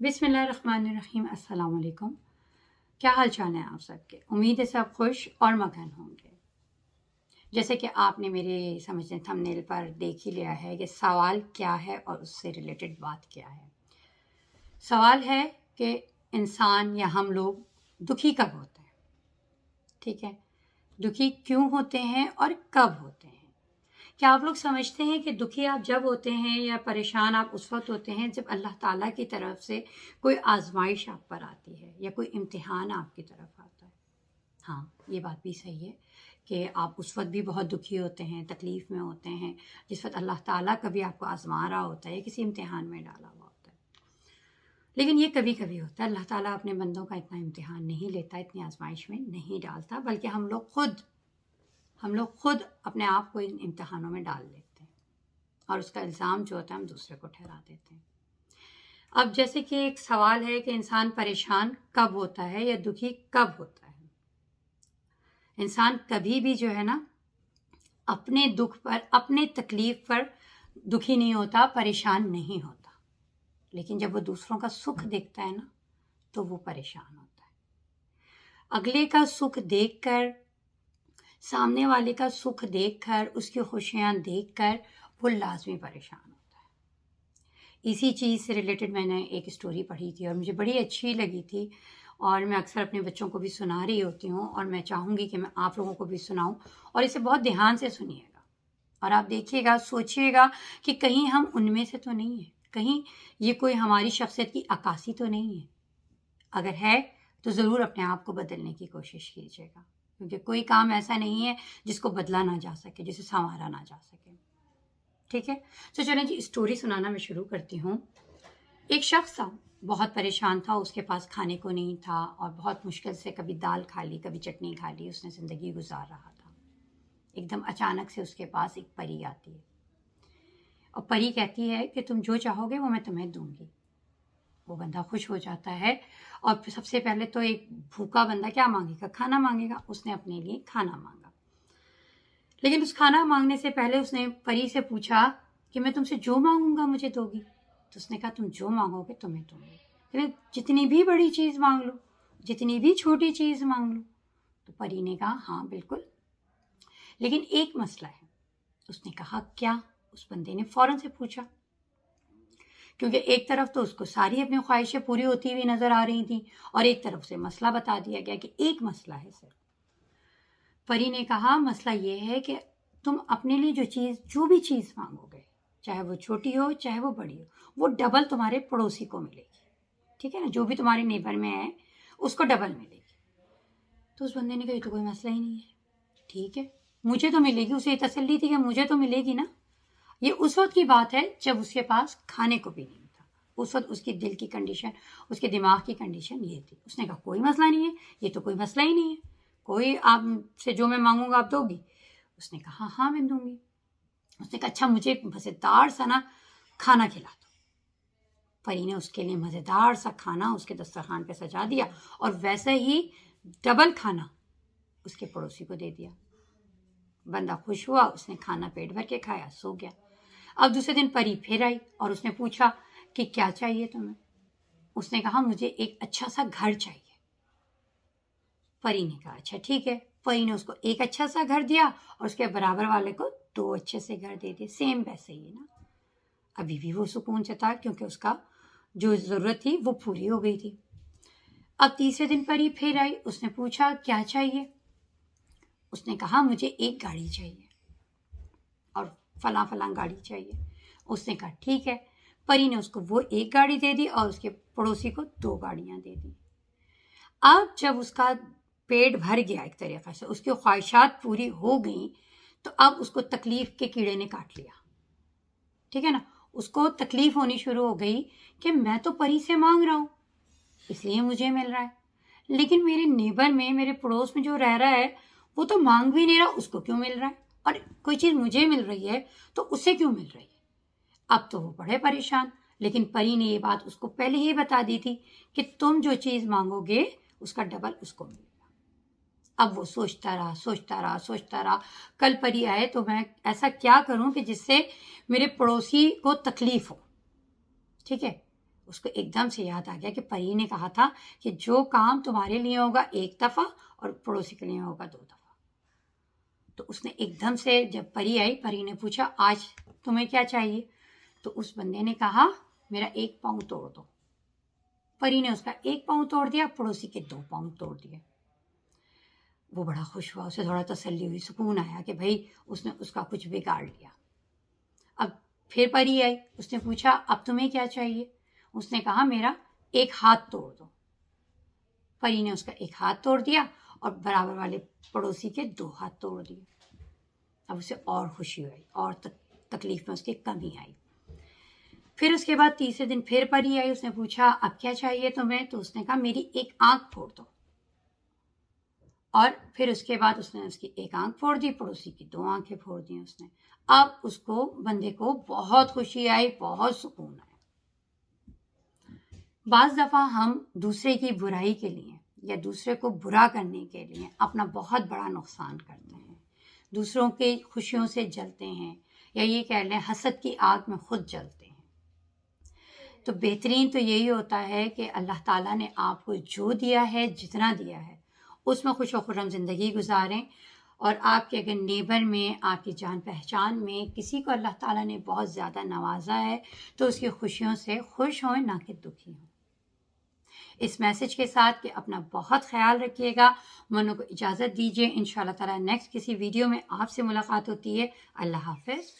بسم اللہ الرحمن الرحیم۔ السلام علیکم۔ کیا حال چال ہیں آپ سب کے؟ امید ہے سب خوش اور مگن ہوں گے۔ جیسے کہ آپ نے میرے سمجھنے تھمبنیل پر دیکھ ہی لیا ہے کہ سوال کیا ہے اور اس سے ریلیٹڈ بات کیا ہے۔ سوال ہے کہ انسان یا ہم لوگ دکھی کب ہوتے ہیں؟ ٹھیک ہے، دکھی کیوں ہوتے ہیں اور کب ہوتے ہیں؟ کیا آپ لوگ سمجھتے ہیں کہ دکھی آپ جب ہوتے ہیں یا پریشان آپ اس وقت ہوتے ہیں جب اللہ تعالیٰ کی طرف سے کوئی آزمائش آپ پر آتی ہے یا کوئی امتحان آپ کی طرف آتا ہے؟ ہاں، یہ بات بھی صحیح ہے کہ آپ اس وقت بھی بہت دکھی ہوتے ہیں، تکلیف میں ہوتے ہیں، جس وقت اللہ تعالیٰ کبھی آپ کو آزما رہا ہوتا ہے، کسی امتحان میں ڈالا ہوا ہوتا ہے۔ لیکن یہ کبھی کبھی ہوتا ہے، اللہ تعالیٰ اپنے بندوں کا اتنا امتحان نہیں لیتا، اتنی آزمائش میں نہیں ڈالتا، بلکہ ہم لوگ خود اپنے آپ کو ان امتحانوں میں ڈال لیتے ہیں اور اس کا الزام جو ہوتا ہے ہم دوسرے کو ٹھہرا دیتے ہیں۔ اب جیسے کہ ایک سوال ہے کہ انسان پریشان کب ہوتا ہے یا دکھی کب ہوتا ہے؟ انسان کبھی بھی جو ہے نا اپنے دکھ پر، اپنے تکلیف پر دکھی نہیں ہوتا، پریشان نہیں ہوتا، لیکن جب وہ دوسروں کا سکھ دیکھتا ہے نا تو وہ پریشان ہوتا ہے۔ اگلے کا سکھ دیکھ کر، سامنے والے کا سکھ دیکھ کر، اس کی خوشیاں دیکھ کر وہ لازمی پریشان ہوتا ہے۔ اسی چیز سے ریلیٹڈ میں نے ایک اسٹوری پڑھی تھی اور مجھے بڑی اچھی لگی تھی، اور میں اکثر اپنے بچوں کو بھی سنا رہی ہوتی ہوں، اور میں چاہوں گی کہ میں آپ لوگوں کو بھی سناؤں، اور اسے بہت دھیان سے سنیے گا اور آپ دیکھیے گا، سوچیے گا کہ کہیں ہم ان میں سے تو نہیں ہیں، کہیں یہ کوئی ہماری شخصیت کی عکاسی تو نہیں ہے۔ اگر ہے تو ضرور اپنے آپ کو بدلنے کی کوشش کیجیے گا، کیونکہ کوئی کام ایسا نہیں ہے جس کو بدلا نہ جا سکے، جسے سنوارا نہ جا سکے۔ ٹھیک ہے، تو چلیں جی اسٹوری سنانا میں شروع کرتی ہوں۔ ایک شخص تھا، بہت پریشان تھا، اس کے پاس کھانے کو نہیں تھا اور بہت مشکل سے کبھی دال کھا لی، کبھی چٹنی کھا لی، اس نے زندگی گزار رہا تھا۔ ایک دم اچانک سے اس کے پاس ایک پری آتی ہے اور پری کہتی ہے کہ تم جو چاہو گے وہ میں تمہیں دوں گی۔ وہ بندہ خوش ہو جاتا ہے، اور سب سے پہلے تو ایک بھوکا بندہ کیا مانگے گا؟ کھانا مانگے گا۔ اس نے اپنے لیے کھانا مانگا، لیکن اس کھانا مانگنے سے پہلے اس نے پری سے پوچھا کہ میں تم سے جو مانگوں گا مجھے دو گی؟ تو اس نے کہا تم جو مانگو گے تمہیں دوں گی، لیکن جتنی بھی بڑی چیز مانگ لو، جتنی بھی چھوٹی چیز مانگ لو۔ تو پری نے کہا ہاں بالکل، لیکن ایک مسئلہ ہے۔ اس نے کہا کیا؟ اس بندے نے فوراً سے پوچھا، کیونکہ ایک طرف تو اس کو ساری اپنی خواہشیں پوری ہوتی ہوئی نظر آ رہی تھیں، اور ایک طرف سے مسئلہ بتا دیا گیا کہ ایک مسئلہ ہے صرف۔ پری نے کہا مسئلہ یہ ہے کہ تم اپنے لیے جو بھی چیز مانگو گے، چاہے وہ چھوٹی ہو چاہے وہ بڑی ہو، وہ ڈبل تمہارے پڑوسی کو ملے گی۔ ٹھیک ہے نا، جو بھی تمہارے نیبر میں ہے اس کو ڈبل ملے گی۔ تو اس بندے نے کہا یہ تو کوئی مسئلہ ہی نہیں ہے، ٹھیک ہے مجھے تو ملے گی۔ اسے یہ تسلی تھی کہ مجھے تو ملے گی نا۔ یہ اس وقت کی بات ہے جب اس کے پاس کھانے کو بھی نہیں تھا، اس وقت اس کی دل کی کنڈیشن، اس کے دماغ کی کنڈیشن یہ تھی۔ اس نے کہا کوئی مسئلہ نہیں ہے، یہ تو کوئی مسئلہ ہی نہیں ہے، کوئی آپ سے جو میں مانگوں گا آپ دو گی؟ اس نے کہا ہاں میں دوں گی۔ اس نے کہا اچھا مجھے ایک مزیدار سا نا کھانا کھلا دو۔ پری نے اس کے لیے مزیدار سا کھانا اس کے دسترخوان پہ سجا دیا، اور ویسے ہی ڈبل کھانا اس کے پڑوسی کو دے دیا۔ بندہ خوش ہوا، اس نے کھانا پیٹ بھر کے کھایا، سو گیا۔ اب دوسرے دن پری پھر آئی اور اس نے پوچھا کہ کیا چاہیے تمہیں؟ اس نے کہا مجھے ایک اچھا سا گھر چاہیے۔ پری نے کہا اچھا ٹھیک ہے۔ پری نے اس کو ایک اچھا سا گھر دیا اور اس کے برابر والے کو دو اچھے سے گھر دے دیے، سیم پیسے ہی نا۔ ابھی بھی وہ سکون سے تھا کیونکہ اس کا جو ضرورت تھی وہ پوری ہو گئی تھی۔ اب تیسرے دن پری پھر آئی، اس نے پوچھا کیا چاہیے؟ اس نے کہا مجھے ایک گاڑی چاہیے اور فلاں فلاں گاڑی چاہیے۔ اس نے کہا ٹھیک ہے۔ پری نے اس کو وہ ایک گاڑی دے دی اور اس کے پڑوسی کو دو گاڑیاں دے دی۔ اب جب اس کا پیٹ بھر گیا، ایک طریقے سے اس کی خواہشات پوری ہو گئیں، تو اب اس کو تکلیف کے کیڑے نے کاٹ لیا۔ ٹھیک ہے نا، اس کو تکلیف ہونی شروع ہو گئی کہ میں تو پری سے مانگ رہا ہوں اس لیے مجھے مل رہا ہے، لیکن میرے نیبر میں، میرے پڑوس میں جو رہ رہا ہے وہ تو مانگ بھی نہیں رہا، اس کو کیوں مل رہا ہے؟ اور کوئی چیز مجھے مل رہی ہے تو اسے کیوں مل رہی ہے؟ اب تو وہ بڑے پریشان، لیکن پری نے یہ بات اس کو پہلے ہی بتا دی تھی کہ تم جو چیز مانگو گے اس کا ڈبل اس کو ملے گا۔ اب وہ سوچتا رہا، کل پری آئے تو میں ایسا کیا کروں کہ جس سے میرے پڑوسی کو تکلیف ہو۔ ٹھیک ہے، اس کو ایک دم سے یاد آ گیا کہ پری نے کہا تھا کہ جو کام تمہارے لیے ہوگا ایک دفعہ اور پڑوسی کے لیے ہوگا 2 دفعہ. تو اس نے ایک دم سے جب پری آئی، پری نے پوچھا آج تمہیں کیا چاہیے؟ تو اس بندے نے کہا میرا 1 پاؤں توڑ دو. پری نے اس کا 1 پاؤں توڑ دیا، پڑوسی کے 2 پاؤں توڑ دیے. وہ بڑا خوش ہوا، اسے تھوڑا تسلی ہوئی، سکون آیا کہ بھائی اس نے اس کا کچھ بگاڑ لیا. اب پھر پری آئی، اس نے پوچھا اب تمہیں کیا چاہیے؟ اس نے کہا میرا 1 ہاتھ توڑ دو. پری نے اس کا 1 ہاتھ توڑ دیا اور برابر والے پڑوسی کے 2 ہاتھ توڑ دیے. اب اسے اور خوشی ہوئی اور تکلیف میں اس کی کمی آئی. پھر اس کے بعد تیسرے دن پھر پری آئی، اس نے پوچھا اب کیا چاہیے تمہیں؟ تو اس نے کہا میری 1 آنکھ پھوڑ دو. اور پھر اس کے بعد اس نے اس کی 1 آنکھ پھوڑ دی، پڑوسی کی 2 آنکھیں پھوڑ دی اس نے. اب اس کو بندے کو بہت خوشی آئی، بہت سکون آیا. بعض دفعہ ہم دوسرے کی برائی کے لیے یا دوسرے کو برا کرنے کے لیے اپنا بہت بڑا نقصان کرتے ہیں، دوسروں کے خوشیوں سے جلتے ہیں، یا یہ کہہ لیں حسد کی آگ میں خود جلتے ہیں. تو بہترین تو یہی ہوتا ہے کہ اللہ تعالیٰ نے آپ کو جو دیا ہے، جتنا دیا ہے، اس میں خوش و خرم زندگی گزاریں. اور آپ کے اگر نیبر میں، آپ کی جان پہچان میں کسی کو اللہ تعالیٰ نے بہت زیادہ نوازا ہے تو اس کی خوشیوں سے خوش ہوں، نہ کہ دکھی ہوں. اس میسج کے ساتھ کہ اپنا بہت خیال رکھیے گا. منو کو اجازت دیجیے، انشاءاللہ تعالیٰ نیکسٹ کسی ویڈیو میں آپ سے ملاقات ہوتی ہے. اللہ حافظ.